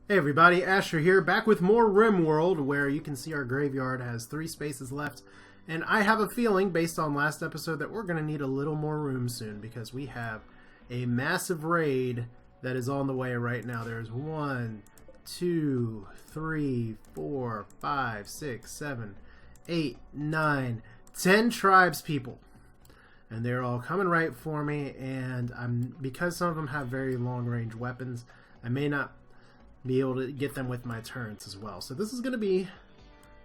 Hey everybody, Asher here, back with more Rimworld, where you can see our graveyard has 3 spaces left. And I have a feeling, based on last episode, that we're going to need a little more room soon, because we have a massive raid that is on the way right now. There's 1, 2, 3, 4, 5, 6, 7, 8, 9, 10 tribes people. And they're all coming right for me, and because some of them have very long-range weapons, I may not be able to get them with my turrets as well. So this is going to be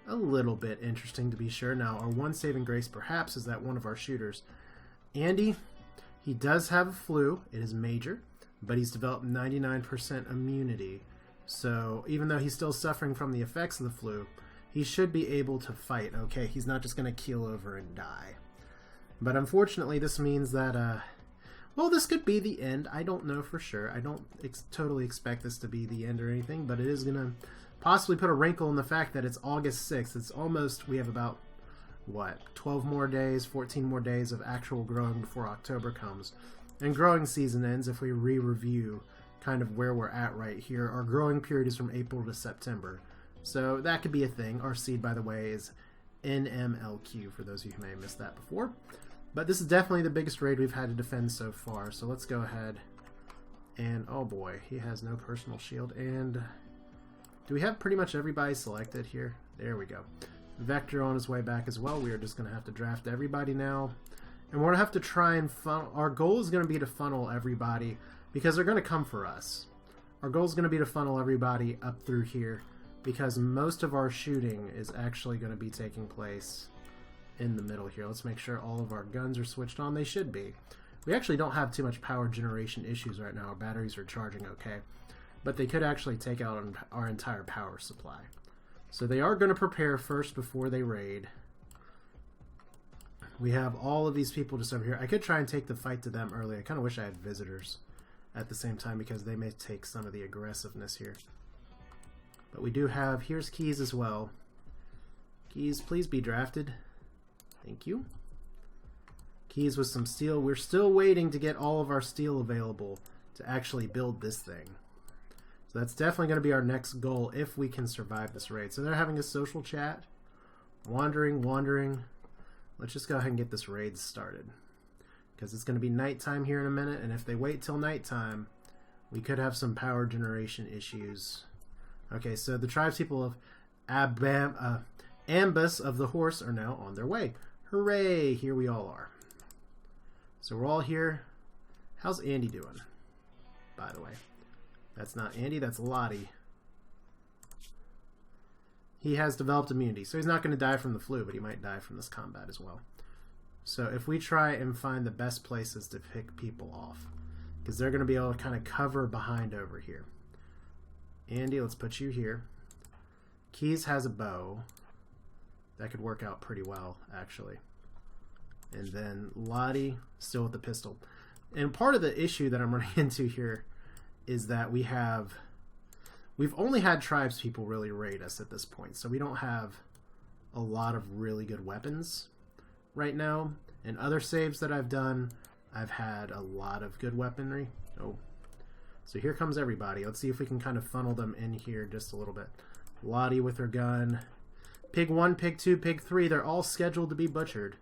a little bit interesting, to be sure. Now, our one saving grace perhaps is that one of our shooters, Andy, he does have a flu. It is major, but he's developed 99% immunity. So even though he's still suffering from the effects of the flu, he should be able to fight. Okay, he's not just going to keel over and die. But unfortunately, this means that well, this could be the end. I don't know for sure. I don't totally expect this to be the end or anything, but it is going to possibly put a wrinkle in the fact that it's August 6th. It's almost, we have about, what, 12 more days, 14 more days of actual growing before October comes. And growing season ends if we re-review kind of where we're at right here. Our growing period is from April to September. So that could be a thing. Our seed, by the way, is NMLQ, for those of you who may have missed that before. But this is definitely the biggest raid we've had to defend so far. So let's go ahead and, oh boy, he has no personal shield. And do we have pretty much everybody selected here? There we go. Vector on his way back as well. We are just going to have to draft everybody now. And we're going to have to try and funnel. Our goal is going to be to funnel everybody because they're going to come for us. Our goal is going to be to funnel everybody up through here because most of our shooting is actually going to be taking place in the middle here. Let's make sure all of our guns are switched on. They should be. We actually don't have too much power generation issues right now. Our batteries are charging okay. But they could actually take out our entire power supply. So they are going to prepare first before they raid. We have all of these people just over here. I could try and take the fight to them early. I kind of wish I had visitors at the same time because they may take some of the aggressiveness here. But we do have, here's Keys as well. Keys, please be drafted. Thank you. Keys with some steel. We're still waiting to get all of our steel available to actually build this thing. So that's definitely going to be our next goal if we can survive this raid. So they're having a social chat. Wandering. Let's just go ahead and get this raid started. Because it's going to be nighttime here in a minute. And if they wait till nighttime, we could have some power generation issues. Okay, so the tribespeople of Ambus of the Horse are now on their way. Hooray! Here we all are. So we're all here. How's Andy doing? By the way. That's not Andy, that's Lottie. He has developed immunity, so he's not going to die from the flu, but he might die from this combat as well. So if we try and find the best places to pick people off, because they're going to be able to kind of cover behind over here. Andy, let's put you here. Keys has a bow. That could work out pretty well, actually. And then Lottie, still with the pistol. And part of the issue that I'm running into here is that we've only had tribes people really raid us at this point. So we don't have a lot of really good weapons right now. And other saves that I've done, I've had a lot of good weaponry. Oh. So here comes everybody. Let's see if we can kind of funnel them in here just a little bit. Lottie with her gun. Pig 1, Pig 2, Pig 3, they're all scheduled to be butchered.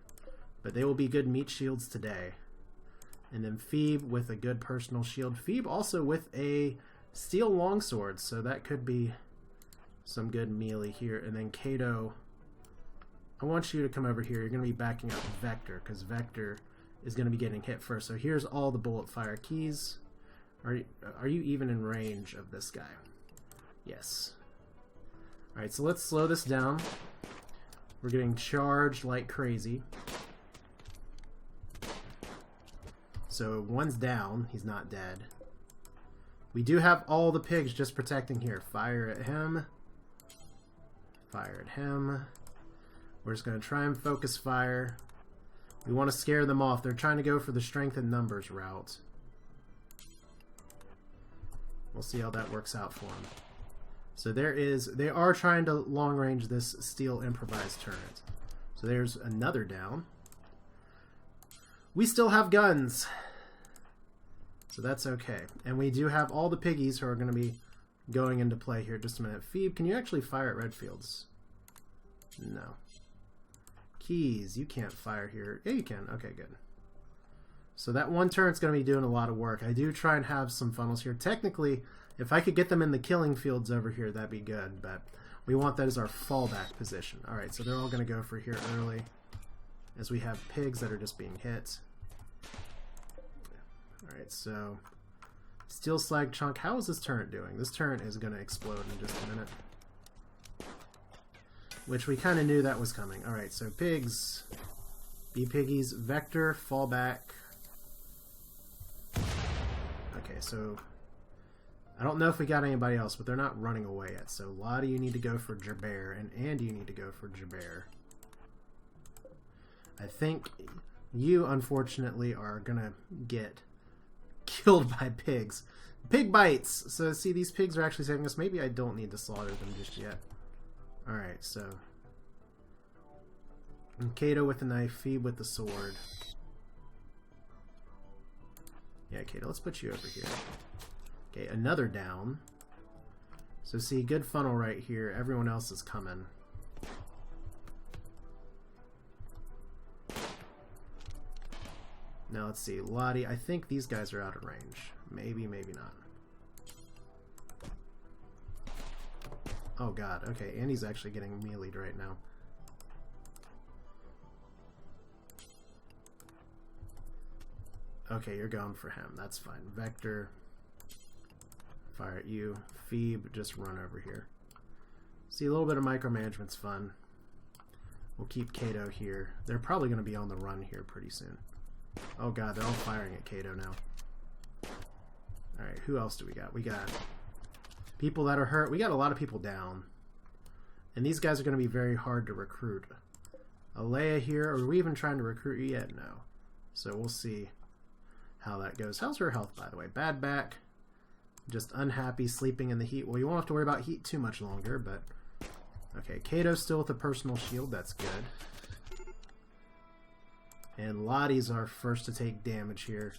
But they will be good meat shields today. And then Phoebe with a good personal shield. Phoebe also with a steel longsword, so that could be some good melee here. And then Kato, I want you to come over here. You're going to be backing up Vector, because Vector is going to be getting hit first. So here's all the bullet fire. Keys, are you even in range of this guy? Yes. Alright, so let's slow this down. We're getting charged like crazy. So one's down. He's not dead. We do have all the pigs just protecting here. Fire at him. Fire at him. We're just going to try and focus fire. We want to scare them off. They're trying to go for the strength in numbers route. We'll see how that works out for them. So they are trying to long range this steel improvised turret. So there's another down. We still have guns. So that's okay. And we do have all the piggies who are going to be going into play here. Just a minute. Phoebe, can you actually fire at red fields? No. Keys, you can't fire here. Yeah, you can. Okay, good. So that one turn's going to be doing a lot of work. I do try and have some funnels here. Technically, if I could get them in the killing fields over here, that'd be good, but we want that as our fallback position. Alright, so they're all going to go for here early, as we have pigs that are just being hit. Alright, so steel slag chunk. How is this turret doing? This turret is going to explode in just a minute. Which we kind of knew that was coming. Alright, so pigs, be piggies, vector, fallback. Okay, so I don't know if we got anybody else, but they're not running away yet. So Lottie, you need to go for Jabber, and Andy, you need to go for Jabber. I think you, unfortunately, are gonna get killed by pigs. Pig bites! So see, these pigs are actually saving us. Maybe I don't need to slaughter them just yet. Alright, so Kato with the knife, Phoebe with the sword. Yeah, Kato, let's put you over here. Okay, another down. So see, good funnel right here. Everyone else is coming. Now let's see, Lottie, I think these guys are out of range. Maybe, maybe not. Oh god, okay, Andy's actually getting melee'd right now. Okay, you're going for him, that's fine. Vector, fire at you. Phoebe, just run over here. See, a little bit of micromanagement's fun. We'll keep Kato here. They're probably going to be on the run here pretty soon. Oh god, they're all firing at Kato now. Alright, who else do we got? We got people that are hurt. We got a lot of people down. And these guys are going to be very hard to recruit. Alea here, are we even trying to recruit you yet? No. So we'll see how that goes. How's her health, by the way? Bad back. Just unhappy, sleeping in the heat. Well, you won't have to worry about heat too much longer, but... Okay, Kato's still with a personal shield. That's good. And Lottie's our first to take damage here.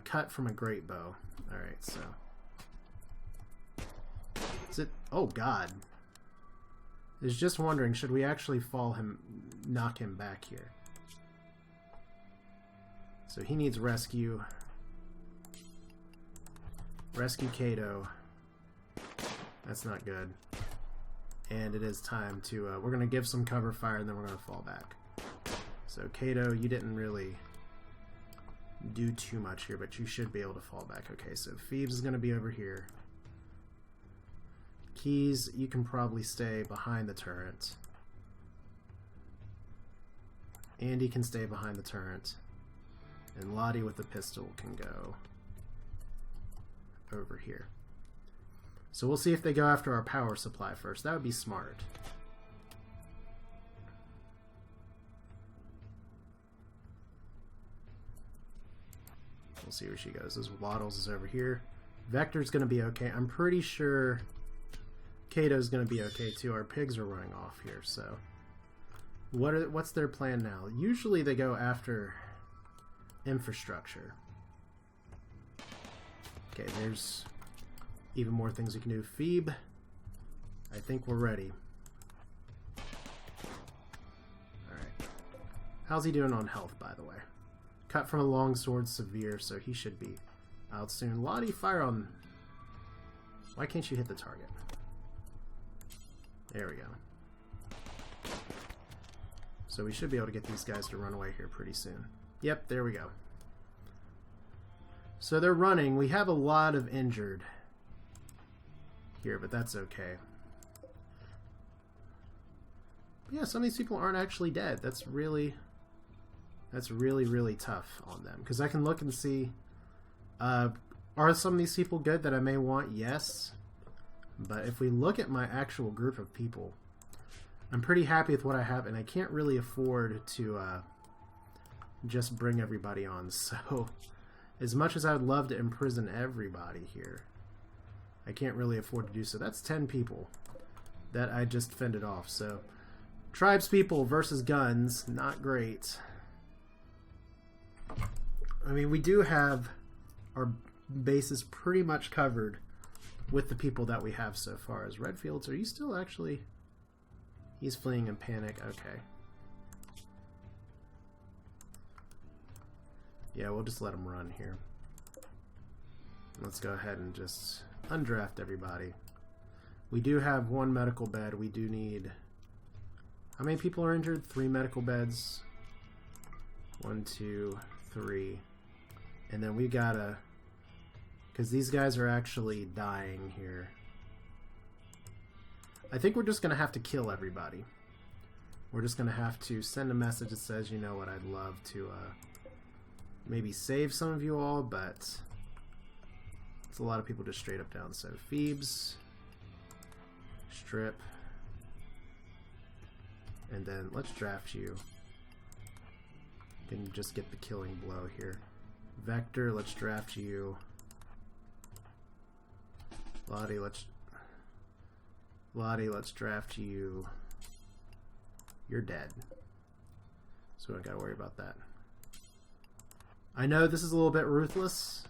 Cut from a great bow. Alright, so... Is it... Oh, God. I was just wondering, should we actually knock him back here? So he needs rescue. Rescue Kato. That's not good. And it is time to... we're going to give some cover fire and then we're going to fall back. So Kato, you didn't really do too much here, but you should be able to fall back. Okay, so Phoebes is going to be over here. Keys, you can probably stay behind the turret. Andy can stay behind the turret. And Lottie with the pistol can go over here. So we'll see if they go after our power supply first. That would be smart. We'll see where she goes. This Waddles is over here. Vector's going to be okay. I'm pretty sure Kato's going to be okay too. Our pigs are running off here, so... What's their plan now? Usually they go after infrastructure. Okay, there's even more things we can do. Phoebe, I think we're ready. Alright. How's he doing on health, by the way? Cut from a long sword, severe, so he should be out soon. Lottie, fire on... Why can't you hit the target? There we go. So we should be able to get these guys to run away here pretty soon. Yep, there we go. So they're running. We have a lot of injured here, but that's okay. But yeah, some of these people aren't actually dead. That's really, really tough on them. Because I can look and see, are some of these people good that I may want? Yes. But if we look at my actual group of people, I'm pretty happy with what I have, and I can't really afford to just bring everybody on. So, as much as I would love to imprison everybody here, I can't really afford to do so. That's 10 people that I just fended off. So, tribes people versus guns, not great. I mean, we do have our bases pretty much covered with the people that we have so far. As Redfields, are you still actually... He's fleeing in panic. Okay. Yeah, we'll just let him run here. Let's go ahead and just undraft everybody. We do have 1 medical bed. We do need... How many people are injured? 3 medical beds. 1, 2, 3. And then we gotta... Because these guys are actually dying here. I think we're just going to have to kill everybody. We're just going to have to send a message that says, you know what, I'd love to maybe save some of you all, but it's a lot of people just straight up down. So Phoebes, strip, and then let's draft you. Can just get the killing blow here. Vector, let's draft you. Lottie, let's draft you. You're dead. So we don't gotta worry about that. I know this is a little bit ruthless,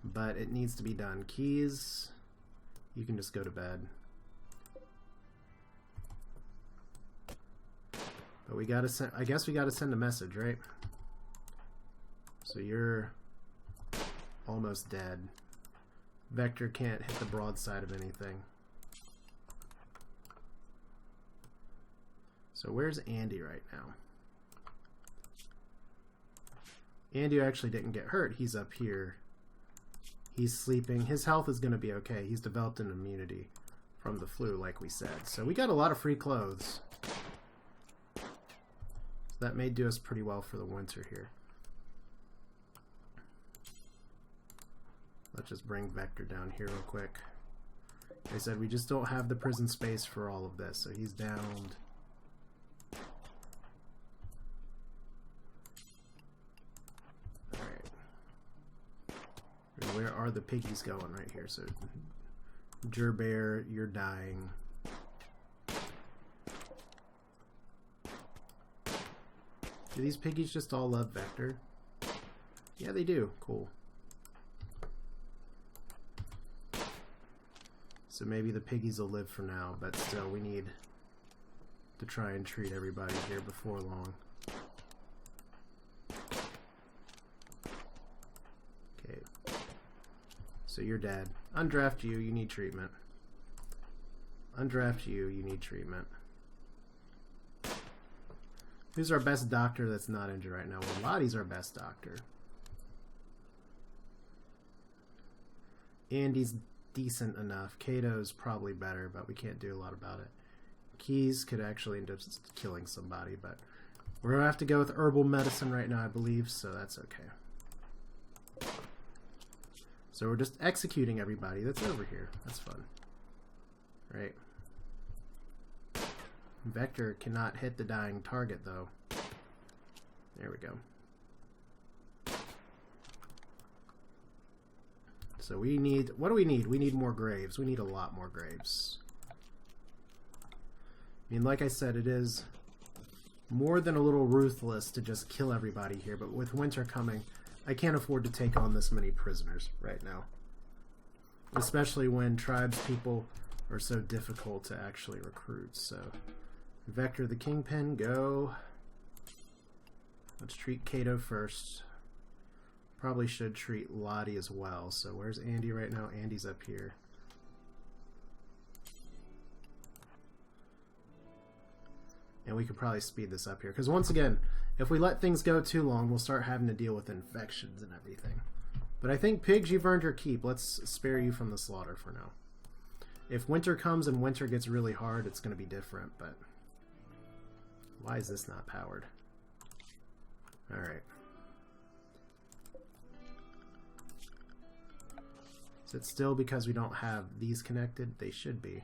but it needs to be done. Keys, you can just go to bed. But we gotta send, I guess we gotta send a message, right? So you're almost dead. Vector can't hit the broadside of anything. So where's Andy right now? Andy actually didn't get hurt. He's up here. He's sleeping. His health is going to be okay. He's developed an immunity from the flu, like we said. So we got a lot of free clothes. So that may do us pretty well for the winter here. Let's just bring Vector down here real quick. Like I said, we just don't have the prison space for all of this. So he's downed. Where are the piggies going? Right here. So, Gerbear, you're dying. Do these piggies just all love Vector? Yeah, they do. Cool. So maybe the piggies will live for now, but still, we need to try and treat everybody here before long. So you're dead. Undraft you, you need treatment. Undraft you, you need treatment. Who's our best doctor that's not injured right now? Well, Lottie's our best doctor. Andy's decent enough. Kato's probably better, but we can't do a lot about it. Keys could actually end up killing somebody, but we're going to have to go with herbal medicine right now, I believe, so that's okay. So we're just executing everybody that's over here. That's fun. Right. Vector cannot hit the dying target, though. There we go. So we need... What do we need? We need more graves. We need a lot more graves. I mean, like I said, it is more than a little ruthless to just kill everybody here, but with winter coming... I can't afford to take on this many prisoners right now. Especially when tribes people are so difficult to actually recruit. So, Vector the Kingpin, go. Let's treat Cato first. Probably should treat Lottie as well. So where's Andy right now? Andy's up here. And we could probably speed this up here. Because once again, if we let things go too long, we'll start having to deal with infections and everything. But I think, pigs, you've earned your keep. Let's spare you from the slaughter for now. If winter comes and winter gets really hard, it's going to be different, but... Why is this not powered? Alright. Is it still because we don't have these connected? They should be.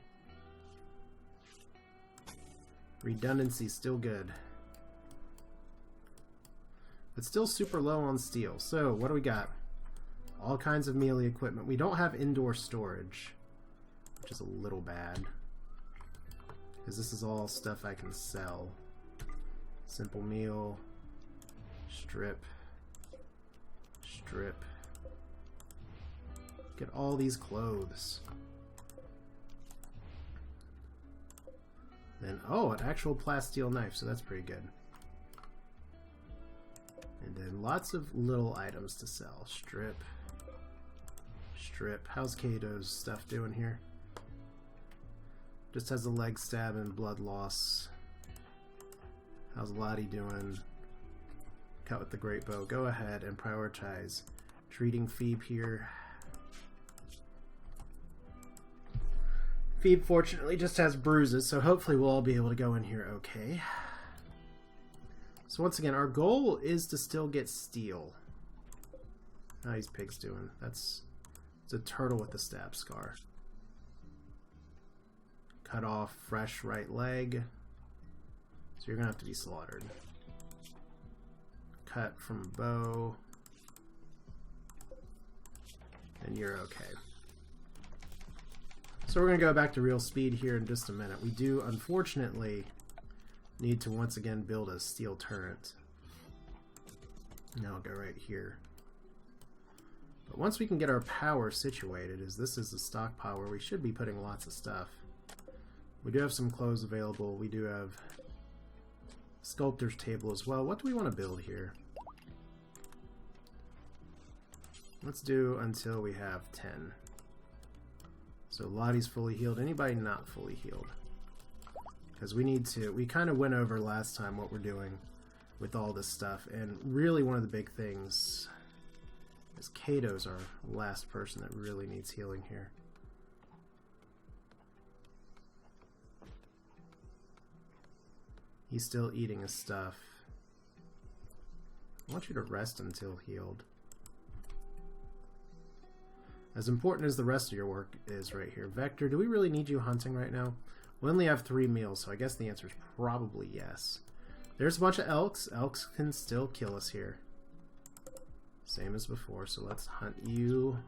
Redundancy's still good. But still super low on steel. So, what do we got? All kinds of melee equipment. We don't have indoor storage, which is a little bad. Because this is all stuff I can sell. Simple meal. Strip. Strip. Get all these clothes. Then, oh, an actual plasteel knife, so that's pretty good. And then lots of little items to sell. Strip. Strip. How's Kato's stuff doing here? Just has a leg stab and blood loss. How's Lottie doing? Cut with the great bow. Go ahead and prioritize treating Phoebe here. Phoebe fortunately just has bruises, so hopefully we'll all be able to go in here okay. So once again, our goal is to still get steel. How these pigs doing? It's a turtle with a stab scar. Cut off fresh right leg. So you're gonna have to be slaughtered. Cut from bow. And you're okay. So we're going to go back to real speed here in just a minute. We do, unfortunately, need to once again build a steel turret. And I'll go right here. But once we can get our power situated, as this is the stockpile where we should be putting lots of stuff. We do have some clothes available. We do have sculptor's table as well. What do we want to build here? Let's do until we have 10. So Lottie's fully healed. Anybody not fully healed? Because we need to... We kind of went over last time what we're doing with all this stuff. And really one of the big things is Kato's our last person that really needs healing here. He's still eating his stuff. I want you to rest until healed. As important as the rest of your work is right here. Vector, do we really need you hunting right now? We only have 3 meals, so I guess the answer is probably yes. There's a bunch of elks. Elks can still kill us here. Same as before, so let's hunt you.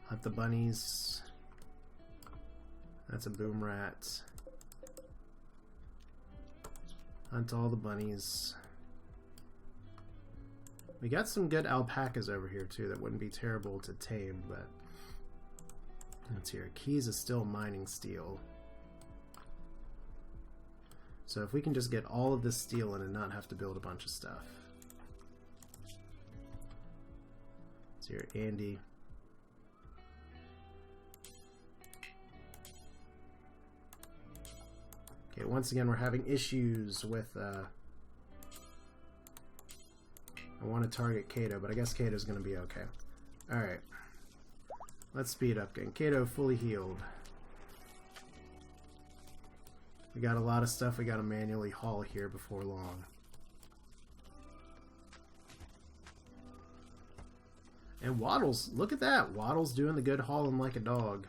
Hunt the bunnies. That's a boom rat. Hunt all the bunnies. We got some good alpacas over here too that wouldn't be terrible to tame, but let's hear. Keys is still mining steel. So if we can just get all of this steel in and not have to build a bunch of stuff. Let's hear Andy. Okay, once again we're having issues with I want to target Cato, but I guess Kato's going to be okay. Alright. Let's speed up, getting Cato fully healed. We got a lot of stuff we got to manually haul here before long. And Waddle's, look at that! Waddle's doing the good hauling like a dog.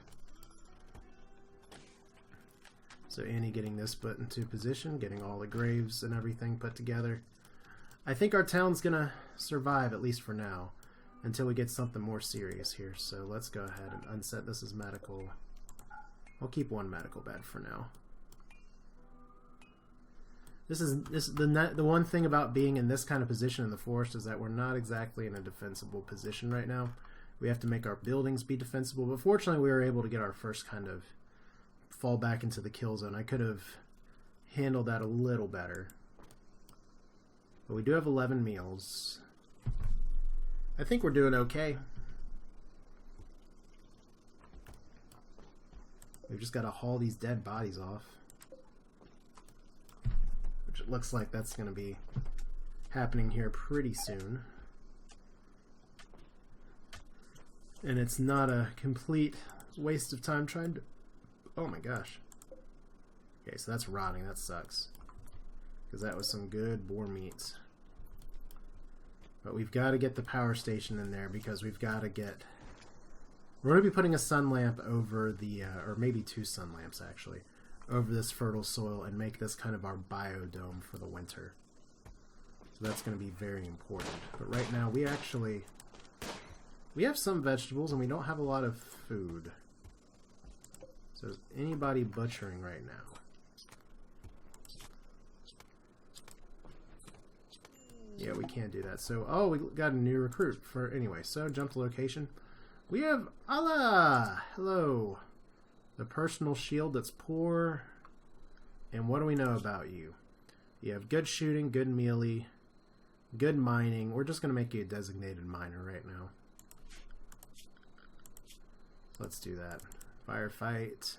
So Annie getting this put into position, getting all the graves and everything put together. I think our town's gonna survive, at least for now, until we get something more serious here. So let's go ahead and unset this as medical. I'll keep 1 medical bed for now. This is the one thing about being in this kind of position in the forest is that we're not exactly in a defensible position right now. We have to make our buildings be defensible, but fortunately we were able to get our first kind of fall back into the kill zone. I could have handled that a little better. But we do have 11 meals. I think we're doing okay. We've just got to haul these dead bodies off. Which it looks like that's going to be happening here pretty soon. And it's not a complete waste of time trying to... Oh my gosh. Okay, so that's rotting. That sucks. Because that was some good boar meat. But we've got to get the power station in there because we've got to get... We're going to be putting a sun lamp over the... or maybe 2 sun lamps actually. Over this fertile soil and make this kind of our biodome for the winter. So that's going to be very important. But right now we actually... We have some vegetables and we don't have a lot of food. So is anybody butchering right now? Yeah, we can't do that. So, oh, we got a new recruit for... Anyway, so jump to location. We have Allah! Hello. The personal shield that's poor. And what do we know about you? You have good shooting, good melee, good mining. We're just going to make you a designated miner right now. Let's do that. Firefight,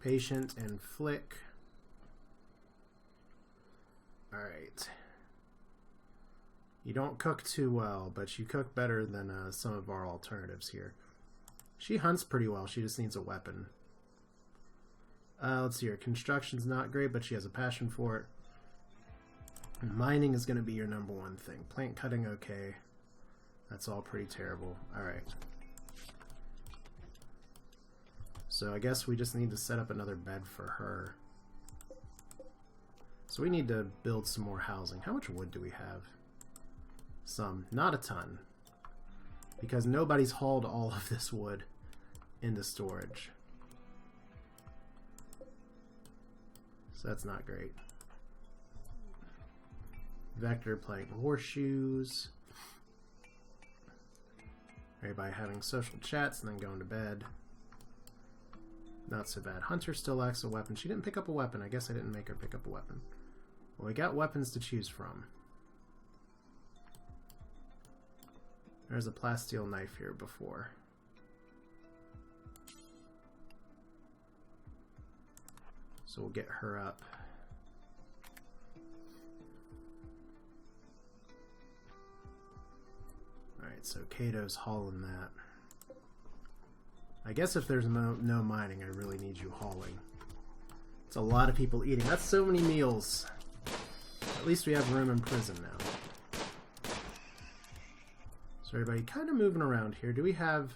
patient, and flick. Alright. You don't cook too well, but you cook better than some of our alternatives here. She hunts pretty well. She just needs a weapon. Let's see here. Construction's not great, but she has a passion for it. And mining is going to be your #1 thing. Plant cutting, okay. That's all pretty terrible. Alright. So I guess we just need to set up another bed for her. So we need to build some more housing. How much wood do we have? Some. Not a ton. Because nobody's hauled all of this wood into storage. So that's not great. Vector playing horseshoes. Everybody having social chats and then going to bed. Not so bad. Hunter still lacks a weapon. She didn't pick up a weapon. I guess I didn't make her pick up a weapon. Well, we got weapons to choose from. There's a plasteel knife here before. So we'll get her up. Alright, so Kato's hauling that. I guess if there's no mining, I really need you hauling. It's a lot of people eating. That's so many meals. At least we have room in prison now. So everybody kind of moving around here. Do we have...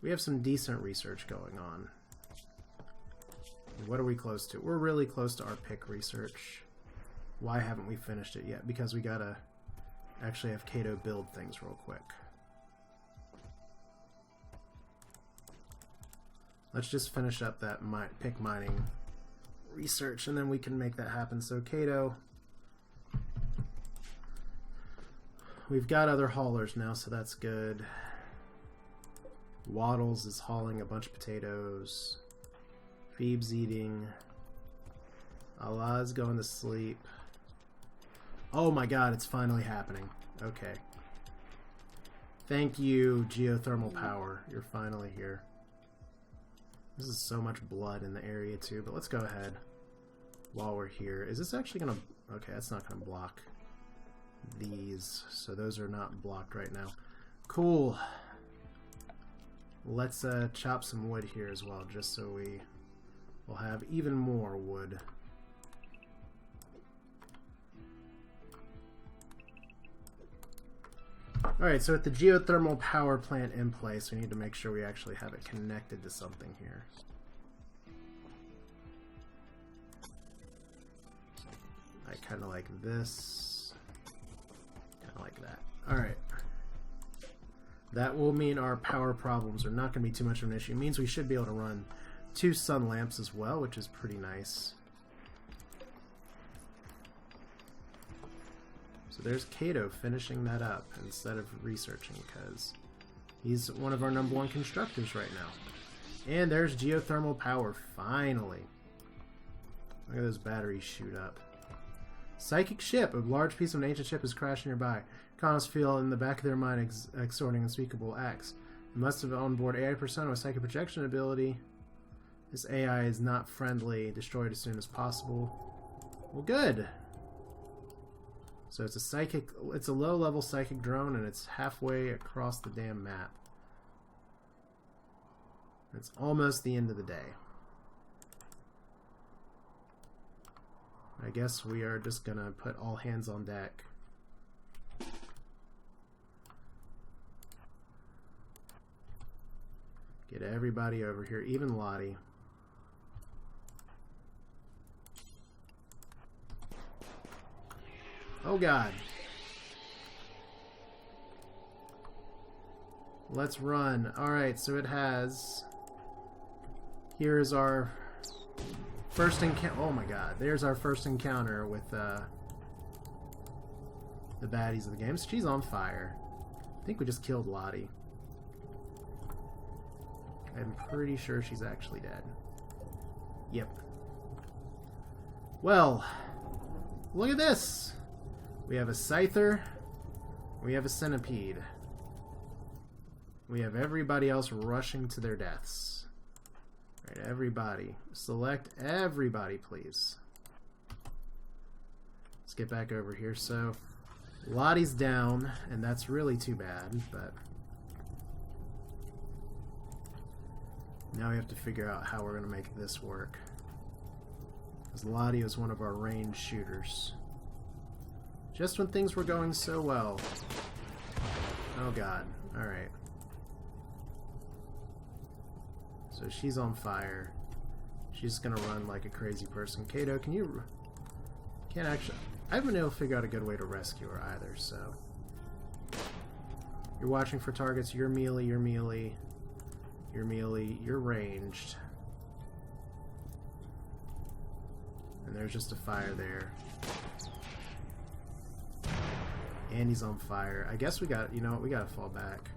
We have some decent research going on. What are we close to? We're really close to our pick research. Why haven't we finished it yet? Because we gotta actually have Cato build things real quick. Let's just finish up that pick mining research and then we can make that happen. So Cato, we've got other haulers now, so that's good. Waddles is hauling a bunch of potatoes. Phoebe's eating. Allah's going to sleep. Oh my god, it's finally happening. Okay. Thank you, geothermal power. You're finally here. This is so much blood in the area too, but let's go ahead while we're here. Is this actually going to... Okay, that's not going to block these, so those are not blocked right now. Cool. Let's chop some wood here as well, just so we will have even more wood. Alright, so with the geothermal power plant in place, we need to make sure we actually have it connected to something here. I kind of like this. Kind of like that. Alright. That will mean our power problems are not going to be too much of an issue. It means we should be able to run 2 sun lamps as well, which is pretty nice. So there's Cato finishing that up instead of researching, because he's one of our #1 constructors right now. And there's geothermal power, finally. Look at those batteries shoot up. Psychic ship. A large piece of an ancient ship is crashing nearby. Connors feel in the back of their mind extorting unspeakable acts. It must have onboard AI persona with psychic projection ability. This AI is not friendly. Destroyed as soon as possible. Well, good. So it's a psychic. It's a low-level psychic drone, and it's halfway across the damn map. It's almost the end of the day. I guess we are just gonna put all hands on deck. Get everybody over here, even Lottie. Oh god. Let's run. Alright, so it has... Here is our first encounter. Oh my god. There's our first encounter with the baddies of the game. She's on fire. I think we just killed Lottie. I'm pretty sure she's actually dead. Yep. Well, look at this! We have a Scyther. We have a Centipede. We have everybody else rushing to their deaths. Alright, everybody. Select everybody, please. Let's get back over here. So, Lottie's down, and that's really too bad, but now we have to figure out how we're going to make this work. Because Lottie is one of our ranged shooters. Just when things were going so well. Oh god. Alright. So she's on fire. She's gonna run like a crazy person. Kato, can you... Can't actually... I haven't been able to figure out a good way to rescue her either, so... You're watching for targets. You're melee, you're melee. You're melee, you're ranged. And there's just a fire there. Andy's on fire. I guess we got... You know what? We gotta fall back.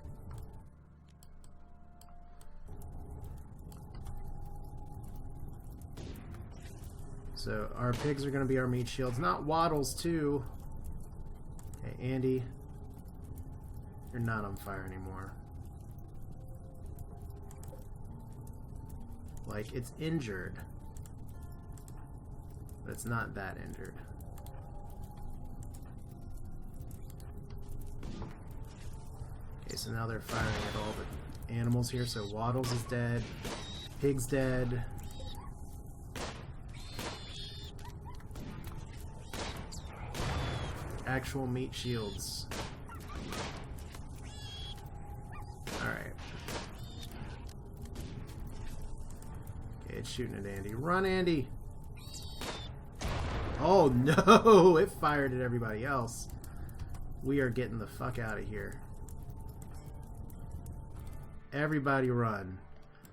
So our pigs are going to be our meat shields. Not Waddles, too. Okay, Andy. You're not on fire anymore. Like, it's injured. But it's not that injured. Okay, so now they're firing at all the animals here. So Waddles is dead. Pig's dead. Actual meat shields. Alright. Okay, it's shooting at Andy. Run, Andy! Oh no! It fired at everybody else. We are getting the fuck out of here. Everybody run.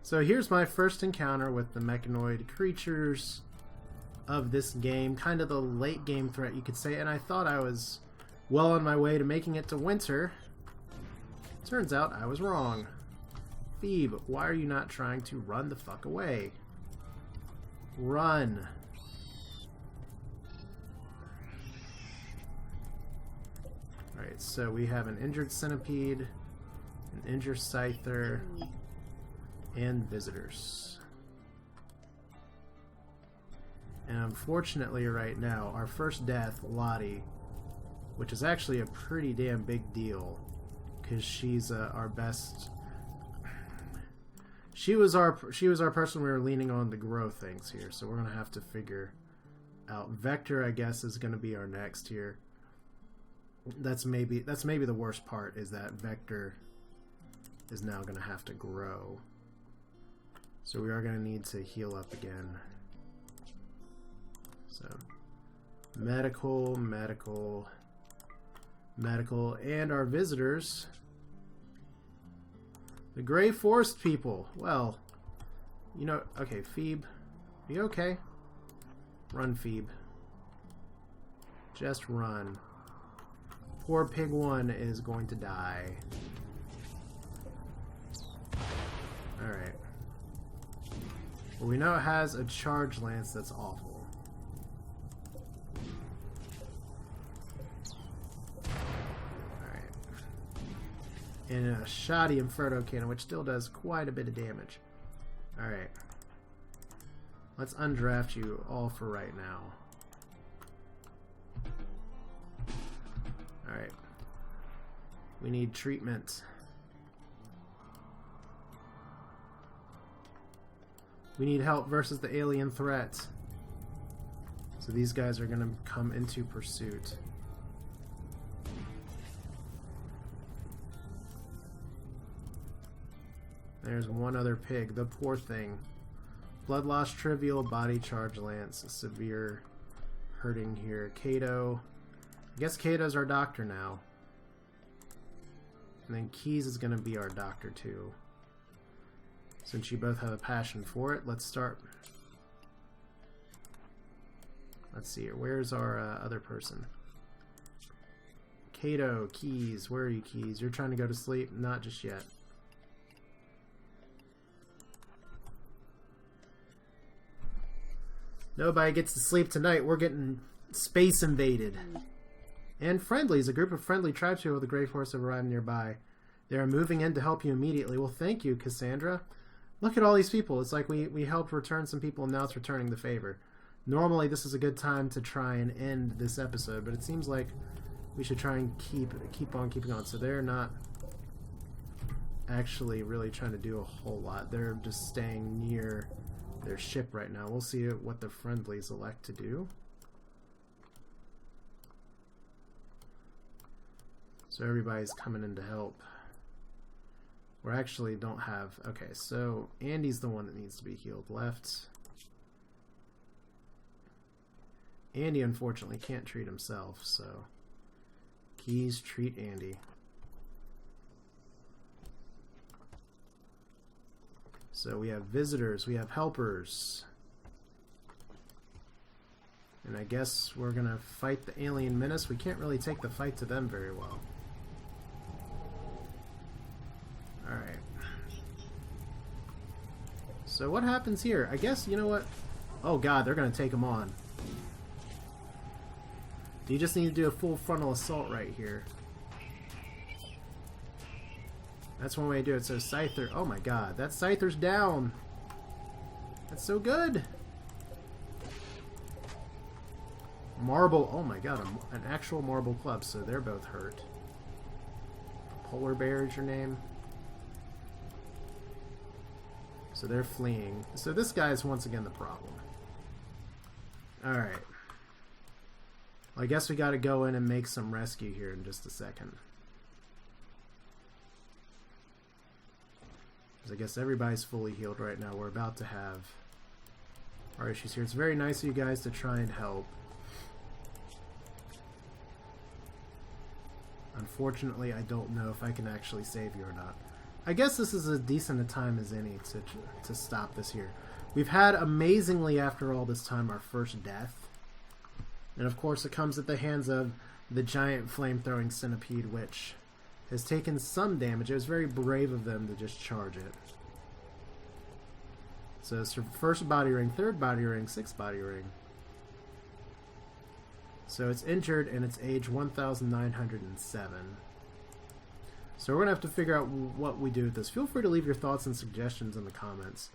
So here's my first encounter with the Mechanoid creatures of this game, kind of the late game threat, you could say, and I thought I was well on my way to making it to winter. Turns out I was wrong. Phoebe, why are you not trying to run the fuck away? Run. Alright, so we have an injured Centipede, an injured Scyther, and visitors. And unfortunately right now, our first death, Lottie, which is actually a pretty damn big deal, because she's our best... She was our person we were leaning on to grow things here, so we're going to have to figure out. Vector, I guess, is going to be our next here. That's maybe the worst part, is that Vector is now going to have to grow. So we are going to need to heal up again. So, medical, and our visitors. The Grey Forest people. Well, you know, okay, Phoebe. Are you okay? Run, Phoebe. Just run. Poor Pig 1 is going to die. Alright. Well, we know it has a charge lance that's awful. And a shoddy Inferno Cannon, which still does quite a bit of damage. Alright. Let's undraft you all for right now. Alright. We need treatment. We need help versus the alien threat. So these guys are going to come into pursuit. There's one other pig, the poor thing. Blood loss trivial, body charge lance, severe hurting here. Kato. I guess Kato's our doctor now. And then Keys is going to be our doctor too. Since you both have a passion for it, let's start. Let's see here. Where's our other person? Kato, Keys. Where are you, Keys? You're trying to go to sleep? Not just yet. Nobody gets to sleep tonight. We're getting space invaded. And friendlies. A group of friendly tribes people with the Great Force have arrived nearby. They are moving in to help you immediately. Well, thank you, Cassandra. Look at all these people. It's like we helped return some people, and now it's returning the favor. Normally, this is a good time to try and end this episode, but it seems like we should try and keep on keeping on. So they're not actually really trying to do a whole lot. They're just staying near their ship right now. We'll see what the friendlies elect to do. So everybody's coming in to help. We actually don't have... Okay, so Andy's the one that needs to be healed. Left. Andy, unfortunately, can't treat himself, so... Keys, treat Andy. So we have visitors, we have helpers. And I guess we're gonna fight the alien menace. We can't really take the fight to them very well. Alright. So what happens here? I guess, you know what? Oh god, they're gonna take them on. You just need to do a full frontal assault right here. That's one way to do it. So Scyther, oh my god, that Scyther's down. That's so good. Marble, oh my god, an actual marble club, so they're both hurt. Polar Bear is your name. So they're fleeing. So this guy is once again the problem. Alright. Well, I guess we gotta go in and make some rescue here in just a second. Because I guess everybody's fully healed right now. We're about to have our issues here. It's very nice of you guys to try and help. Unfortunately, I don't know if I can actually save you or not. I guess this is as decent a time as any to stop this here. We've had, amazingly after all this time, our first death. And of course it comes at the hands of the giant flame-throwing centipede, which has taken some damage. It was very brave of them to just charge it. So it's first body ring, third body ring, sixth body ring. So it's injured and it's age 1907. So we're going to have to figure out what we do with this. Feel free to leave your thoughts and suggestions in the comments.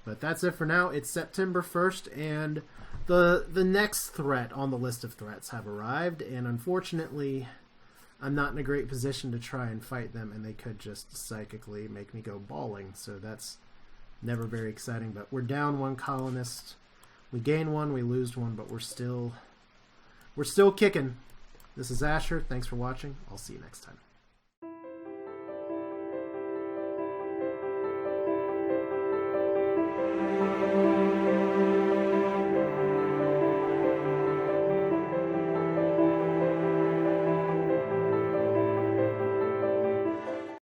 But that's it for now. It's September 1st, and the next threat on the list of threats have arrived, and unfortunately, I'm not in a great position to try and fight them, and they could just psychically make me go bawling, so that's never very exciting. But we're down one colonist. We gain one, we lose one, but we're still kicking. This is Asher. Thanks for watching. I'll see you next time.